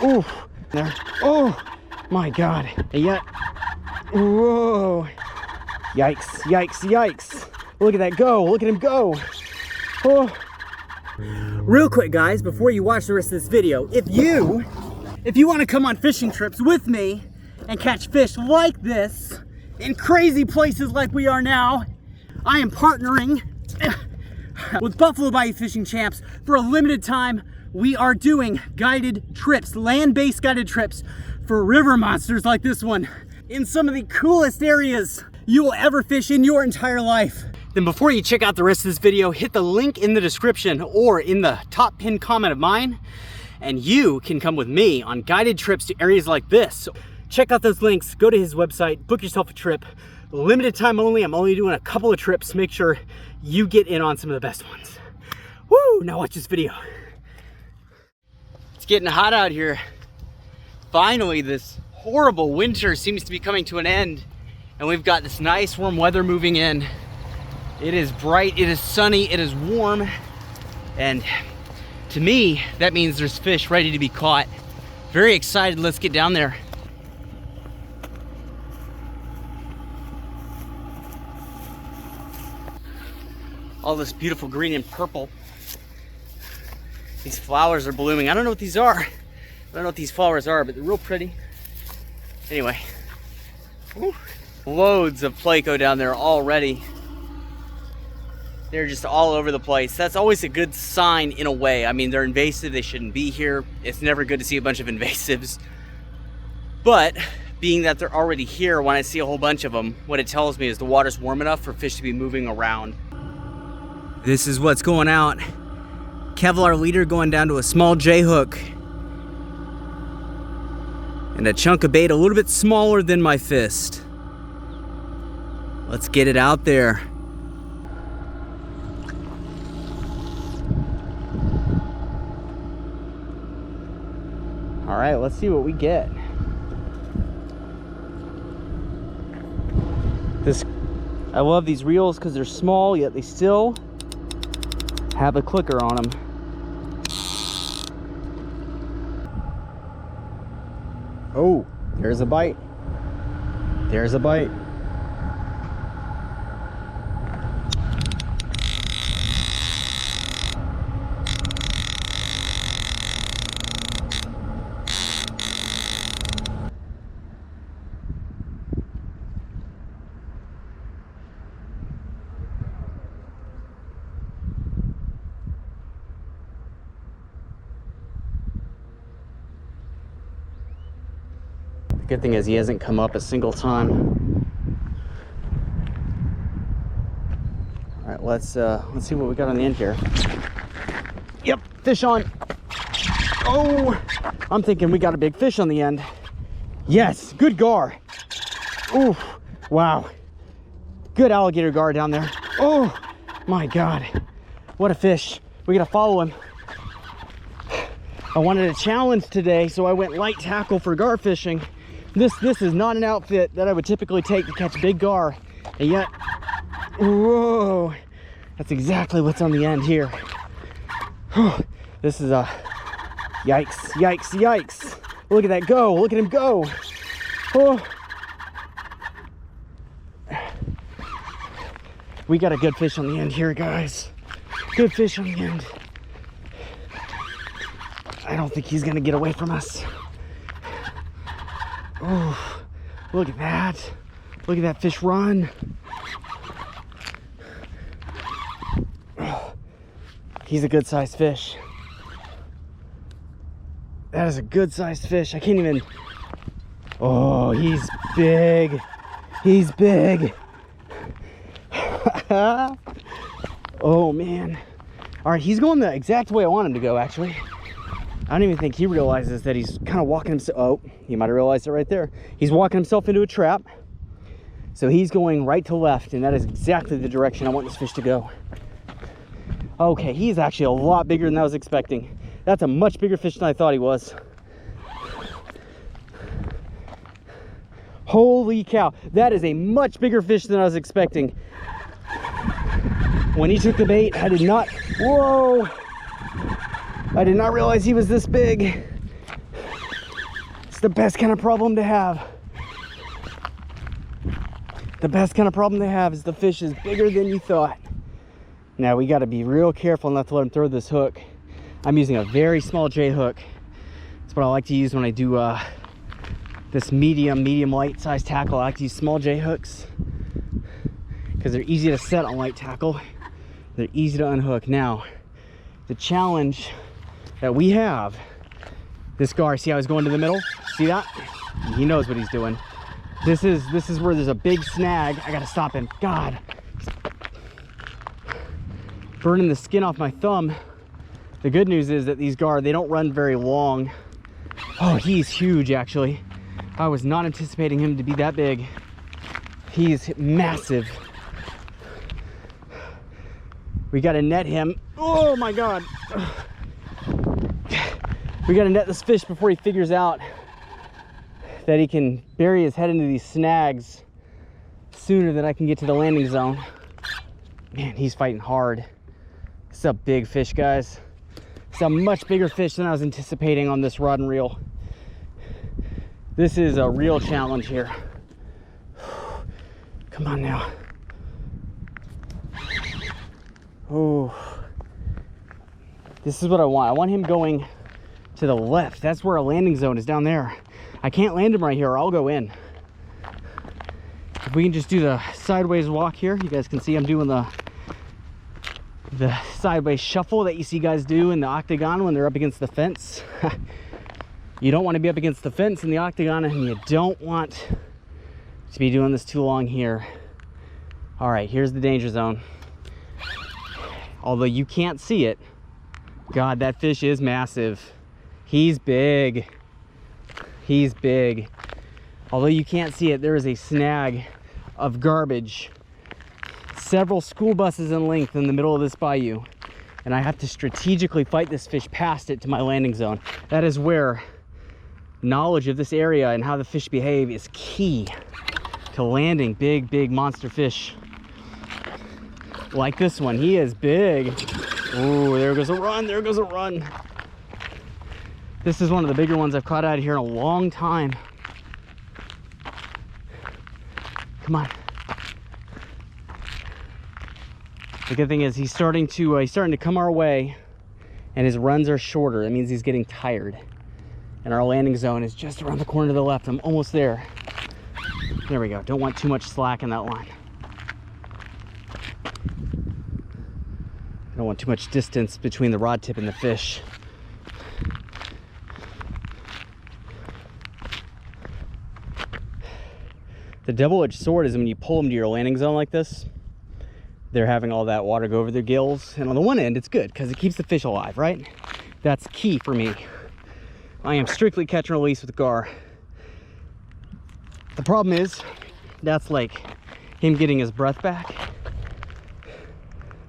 Ooh, there. Oh my God. And yet, whoa. Yikes, yikes, yikes. Look at that go. Look at him go. Oh. Real quick, guys, before you watch the rest of this video, if you want to come on fishing trips with me and catch fish like this in crazy places like we are now, I am partnering with Buffalo Bayou Fishing Champs. For a limited time, we are doing guided trips, land-based guided trips for river monsters like this one in some of the coolest areas you will ever fish in your entire life. Then before you check out the rest of this video, hit the link in the description or in the top pinned comment of mine, and you can come with me on guided trips to areas like this. So check out those links, go to his website, book yourself a trip. Limited time only, I'm only doing a couple of trips. Make sure you get in on some of the best ones. Woo, now watch this video. It's getting hot out here. Finally, this horrible winter seems to be coming to an end, and we've got this nice warm weather moving in. It is bright, it is sunny, it is warm, and to me, that means there's fish ready to be caught. Very excited, let's get down there. All this beautiful green and purple. These flowers are blooming. I don't know what these are. I don't know what these flowers are, but they're real pretty. Anyway, whew, loads of pleco down there already. They're just all over the place. That's always a good sign in a way. I mean, they're invasive, they shouldn't be here. It's never good to see a bunch of invasives. But being that they're already here, when I see a whole bunch of them, what it tells me is the water's warm enough for fish to be moving around. This is what's going out. Kevlar leader going down to a small J hook. And a chunk of bait a little bit smaller than my fist. Let's get it out there. All right, let's see what we get. I love these reels because they're small, yet they still have a clicker on them. Oh, there's a bite. There's a bite. Good thing is he hasn't come up a single time. All right, let's see what we got on the end here. Yep, fish on. Oh, I'm thinking we got a big fish on the end. Yes, good gar. Ooh, wow. Good alligator gar down there. Oh my God, what a fish. We gotta follow him. I wanted a challenge today, so I went light tackle for gar fishing. This is not an outfit that I would typically take to catch big gar, and yet, whoa, that's exactly what's on the end here. Whew, this is a yikes, yikes, yikes. Look at that go, look at him go. Oh. We got a good fish on the end here, guys. Good fish on the end. I don't think he's gonna get away from us. Oh, look at that. Look at that fish run. Oh, he's a good sized fish. That is a good sized fish. I can't even. Oh, he's big. He's big. Oh man. All right, he's going the exact way I want him to go, actually. I don't even think he realizes that he's kind of walking himself. Oh, he might have realized it right there. He's walking himself into a trap. So he's going right to left, and that is exactly the direction I want this fish to go. Okay, he's actually a lot bigger than I was expecting. That's a much bigger fish than I thought he was. Holy cow, that is a much bigger fish than I was expecting. When he took the bait, I did not, whoa! I did not realize he was this big. the best kind of problem to have. The best kind of problem to have is the fish is bigger than you thought. Now we got to be real careful not to let him throw this hook. I'm using a very small J hook. That's what I like to use when I do this medium light size tackle. I like to use small J hooks because they're easy to set on light tackle. They're easy to unhook. Now, the challenge that we have, this gar, see how he's going to the middle? See that? He knows what he's doing. This is where there's a big snag. I gotta stop him. God, burning the skin off my thumb. The good news is that these gar, they don't run very long. Oh, he's huge actually. I was not anticipating him to be that big. He's massive. We gotta net him. Oh my God. We gotta net this fish before he figures out that he can bury his head into these snags sooner than I can get to the landing zone. Man, he's fighting hard. It's a big fish, guys. It's a much bigger fish than I was anticipating on this rod and reel. This is a real challenge here. Come on now. Oh, this is what I want. I want him going to the left. That's where our landing zone is, down there. I can't land him right here or I'll go in. If we can just do the sideways walk here, you guys can see I'm doing the sideways shuffle that you see guys do in the octagon when they're up against the fence. You don't want to be up against the fence in the octagon, and you don't want to be doing this too long here. All right, here's the danger zone. Although you can't see it, God, that fish is massive. He's big. He's big. Although you can't see it, there is a snag of garbage, several school buses in length in the middle of this bayou, and I have to strategically fight this fish past it to my landing zone. That is where knowledge of this area and how the fish behave is key to landing big monster fish like this one. He is big. Oh, there goes a run. There goes a run. This is one of the bigger ones I've caught out of here in a long time. Come on. The good thing is he's starting to come our way, and his runs are shorter. That means he's getting tired. And our landing zone is just around the corner to the left. I'm almost there. There we go. Don't want too much slack in that line. I don't want too much distance between the rod tip and the fish. The double-edged sword is when you pull them to your landing zone like this, they're having all that water go over their gills. And on the one end, it's good because it keeps the fish alive, right? That's key for me. I am strictly catch and release with the gar. The problem is, that's like him getting his breath back.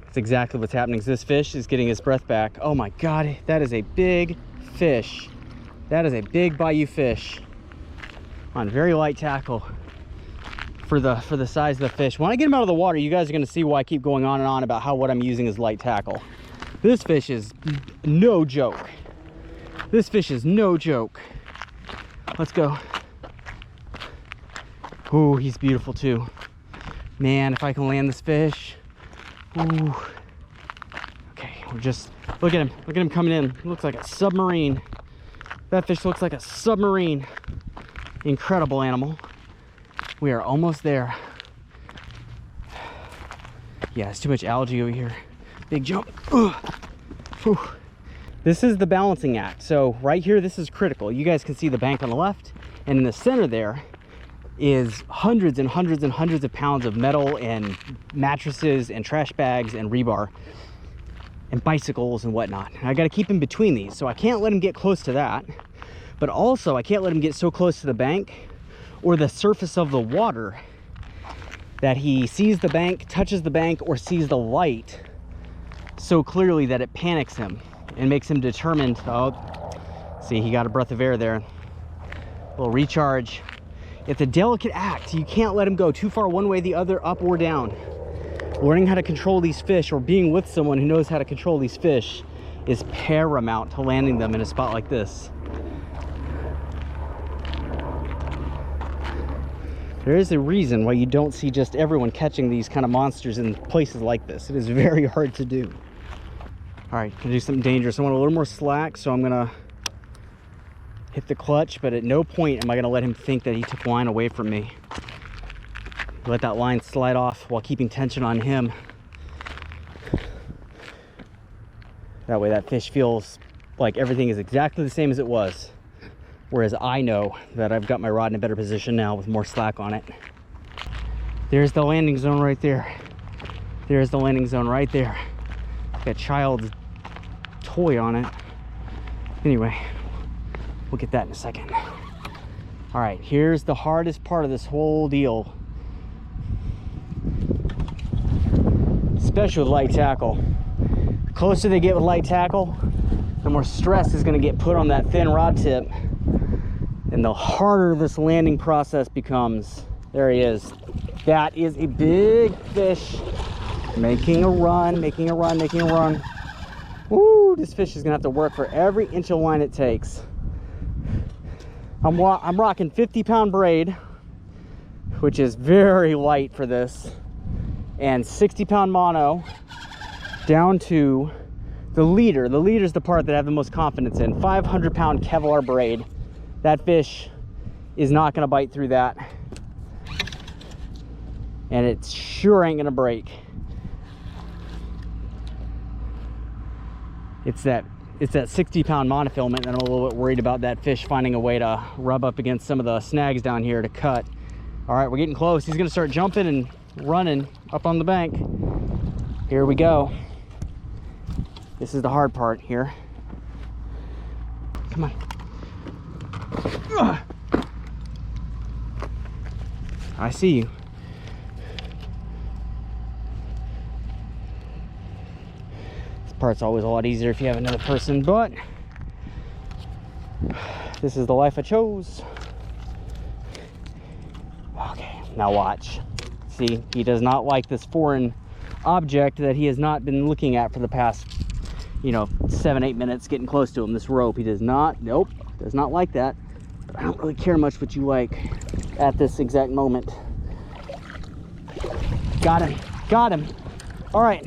That's exactly what's happening. This fish is getting his breath back. Oh my God, that is a big fish. That is a big bayou fish on very light tackle for the size of the fish. When I get him out of the water, you guys are gonna see why I keep going on and on about how what I'm using is light tackle. This fish is no joke. This fish is no joke. Let's go. Oh, he's beautiful too. Man, if I can land this fish. Ooh. Okay, we're just, look at him. Look at him coming in. He looks like a submarine. That fish looks like a submarine. Incredible animal. We are almost there. Yeah, it's too much algae over here. Big jump. Whew. This is the balancing act. So right here, this is critical. You guys can see the bank on the left, and in the center there is hundreds and hundreds and hundreds of pounds of metal and mattresses and trash bags and rebar and bicycles and whatnot. And I got to keep him between these, so I can't let him get close to that, but also I can't let him get so close to the bank or the surface of the water that he sees the bank, touches the bank, or sees the light so clearly that it panics him and makes him determined. Oh, see, he got a breath of air there. A little recharge. It's a delicate act. You can't let him go too far one way, the other, up or down. Learning how to control these fish, or being with someone who knows how to control these fish, is paramount to landing them in a spot like this. There is a reason why you don't see just everyone catching these kind of monsters in places like this. It is very hard to do. All right, gonna do something dangerous. I want a little more slack, so I'm gonna hit the clutch, but at no point am I gonna let him think that he took line away from me. Let that line slide off while keeping tension on him. That way that fish feels like everything is exactly the same as it was. Whereas I know that I've got my rod in a better position now with more slack on it. There's the landing zone right there. There's the landing zone right there. Got child's toy on it. Anyway, we'll get that in a second. All right, here's the hardest part of this whole deal. Especially with light tackle. The closer they get with light tackle, the more stress is gonna get put on that thin rod tip. And the harder this landing process becomes. There he is. That is a big fish. Making a run, making a run, making a run. Woo, this fish is gonna have to work for every inch of line it takes. I'm rocking 50-pound braid, which is very light for this, and 60-pound mono down to the leader. The leader is the part that I have the most confidence in. 500-pound Kevlar braid. That fish is not gonna bite through that. And it sure ain't gonna break. It's that 60-pound monofilament, and I'm a little bit worried about that fish finding a way to rub up against some of the snags down here to cut. All right, we're getting close. He's gonna start jumping and running up on the bank. Here we go. This is the hard part here. Come on. Ugh. I see you. This part's always a lot easier if you have another person, but this is the life I chose. Okay, now watch. See, he does not like this foreign object that he has not been looking at for the past, 7-8 minutes getting close to him. This rope, he does not, nope, does not like that. But I don't really care much what you like at this exact moment. Got him, got him. All right,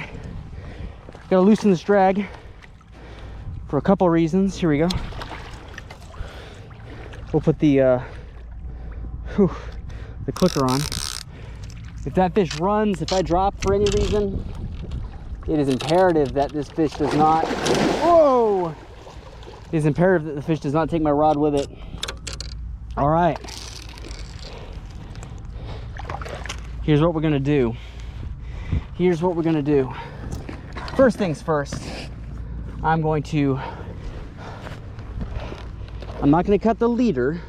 gotta loosen this drag for a couple reasons. Here we go. We'll put the clicker on. If that fish runs, if I drop for any reason, it is imperative that this fish does not, whoa! It is imperative that the fish does not take my rod with it. All right. Here's what we're gonna do. Here's what we're gonna do. First things first, I'm not gonna cut the leader,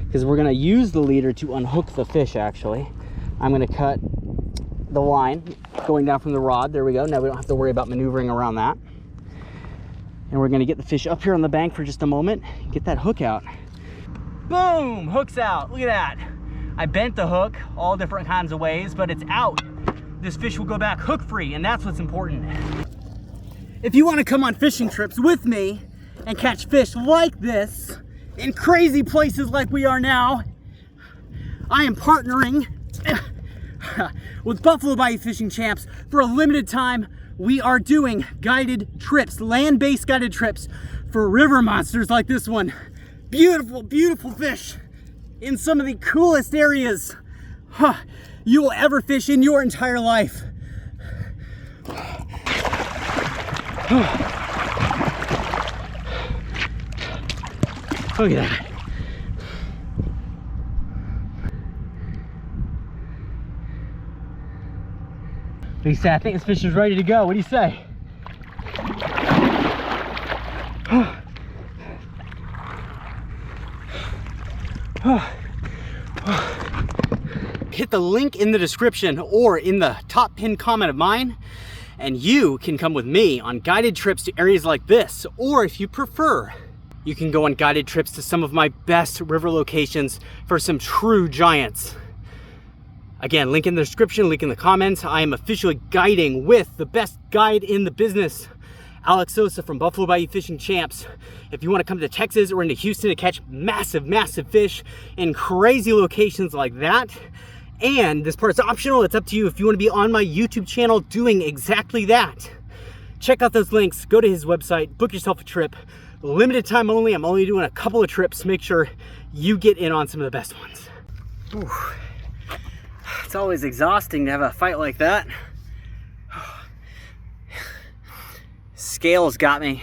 because we're gonna use the leader to unhook the fish actually. I'm gonna cut the line going down from the rod. There we go. Now we don't have to worry about maneuvering around that. And we're gonna get the fish up here on the bank for just a moment, get that hook out. Boom, hook's out. Look at that. I bent the hook all different kinds of ways, but it's out. This fish will go back hook free, and that's what's important. If you wanna come on fishing trips with me and catch fish like this in crazy places like we are now, I am partnering with Buffalo Bayou Fishing Champs. For a limited time, we are doing guided trips, land-based guided trips for river monsters like this one. Beautiful, beautiful fish in some of the coolest areas you will ever fish in your entire life. Look at that. What do you say? I think this fish is ready to go. What do you say? Hit the link in the description or in the top pinned comment of mine, and you can come with me on guided trips to areas like this. Or if you prefer, you can go on guided trips to some of my best river locations for some true giants. Again, link in the description, link in the comments. I am officially guiding with the best guide in the business Alex Sosa from Buffalo Bayou Fishing Champs. If you want to come to Texas or into Houston to catch massive, massive fish in crazy locations like that, and this part's optional, it's up to you if you want to be on my YouTube channel doing exactly that. Check out those links, go to his website, book yourself a trip. Limited time only, I'm only doing a couple of trips. Make sure you get in on some of the best ones. Whew. It's always exhausting to have a fight like that. Scales got me.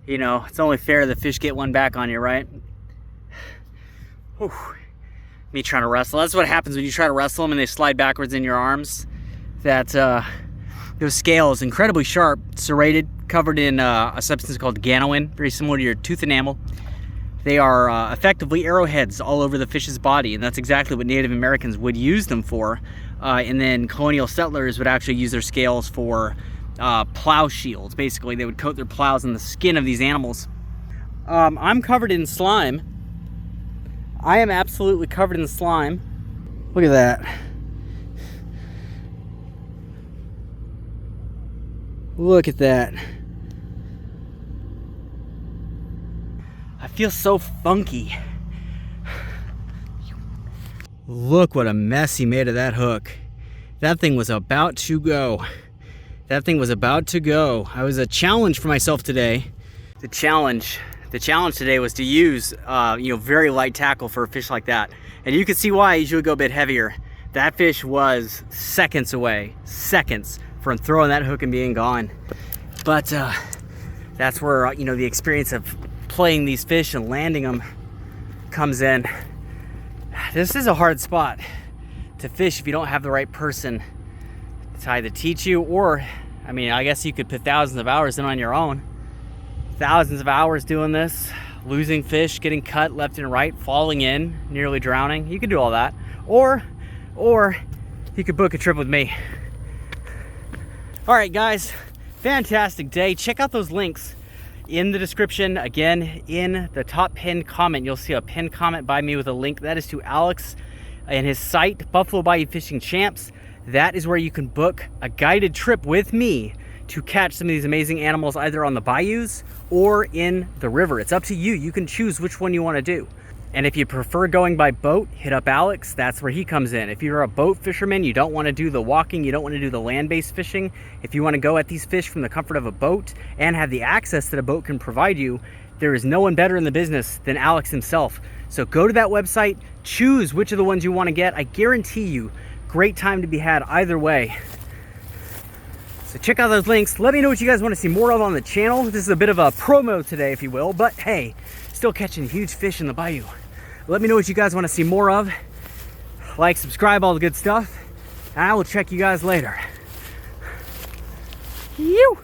You know, it's only fair the fish get one back on you, right? Whew. Me trying to wrestle. That's what happens when you try to wrestle them and they slide backwards in your arms. That those scales, incredibly sharp, serrated, covered in a substance called ganoin, very similar to your tooth enamel. They are effectively arrowheads all over the fish's body, and that's exactly what Native Americans would use them for. And then colonial settlers would actually use their scales for plow shields. Basically, they would coat their plows in the skin of these animals. I'm covered in slime. I am absolutely covered in slime. Look at that. Look at that. I feel so funky. Look what a mess he made of that hook. That thing was about to go. That thing was about to go. I was a challenge for myself today. The challenge today was to use very light tackle for a fish like that. And you can see why I usually go a bit heavier. That fish was seconds away, seconds from throwing that hook and being gone. But that's where the experience of playing these fish and landing them comes in. This is a hard spot to fish if you don't have the right person to either teach you, or I guess you could put thousands of hours in on your own. Thousands of hours doing this, losing fish, getting cut left and right, falling in, nearly drowning. You could do all that, or you could book a trip with me. All right, guys, fantastic day. Check out those links in the description. Again, in the top pinned comment, you'll see a pinned comment by me with a link. That is to Alex and his site, Buffalo Bayou Fishing Champs. That is where you can book a guided trip with me to catch some of these amazing animals, either on the bayous or in the river. It's up to you. You can choose which one you want to do. And if you prefer going by boat, hit up Alex. That's where he comes in. If you're a boat fisherman, you don't want to do the walking, you don't want to do the land-based fishing. If you want to go at these fish from the comfort of a boat and have the access that a boat can provide you, there is no one better in the business than Alex himself. So go to that website, choose which of the ones you want to get. I guarantee you, great time to be had either way. So check out those links. Let me know what you guys want to see more of on the channel. This is a bit of a promo today, if you will, but hey, still catching huge fish in the bayou. Let me know what you guys want to see more of. Like, subscribe, all the good stuff. And I will check you guys later. Yew!